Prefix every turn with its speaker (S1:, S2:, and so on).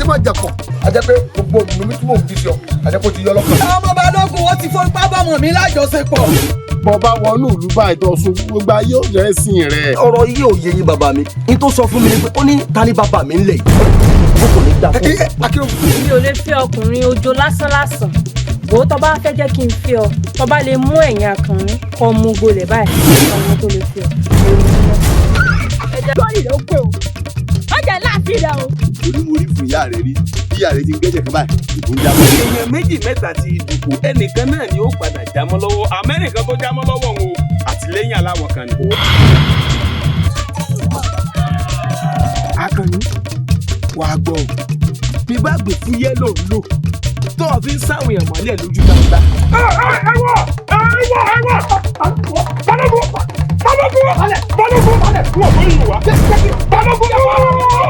S1: ṣe máa jẹ̀pọ̀ àjẹ́ pé gbogbo obìnrin tí mò ń bí sí ọ àjẹ́ pé ó ti yọ lọ́kàn.
S2: ọmọ balógun wọn ti fọ́ ipá bọ́mọ mi lájọṣepọ̀.
S3: bọ́ba wọnú ìlú báyìí tó sún gbogbo ayé ò rẹ̀ sìn rẹ̀.
S4: ọ̀rọ̀ yìí ò yé yín bàbá mi ní tó sọ fún mi ni pé ó ní ta ni bàbá mi ń lẹ̀ yìí ó kò ní dà fún mi.
S5: mi ò lè fẹ́ ọkùnrin ojo lásán bó tó bá fẹ́ jẹ́ kí n fẹ́ ọ tó bá lè mú ẹ̀yìn akànrin kọ́ mú gbolẹ̀ báyìí ọmọ tó lè fẹ́ ọ. ẹ̀jẹ̀ lórí rẹ̀ ó pé o ó jẹ́ láàfin rẹ̀ o.
S3: onímọ̀rí fún ìyá rẹ̀ rí bí ìyá rẹ̀ ti ń gẹ́jẹ̀ kan báyìí ìbùn jábọ̀.
S6: èèyàn méjì mẹ́ta ti dùkú ẹnìkan náà ni ó padà jámọ́ lọ́wọ́ amẹ́ríkà tó jámọ́ lọ́wọ́ wọn o àtìlẹ́yìn aláwọ̀ kan ni.
S3: Akànnì wàá gbọ́ bí bá gbè fún yẹ́lò lò tó o fi ń sáwọn èèyàn mọ́lẹ̀ lójú gbangba.
S6: balógun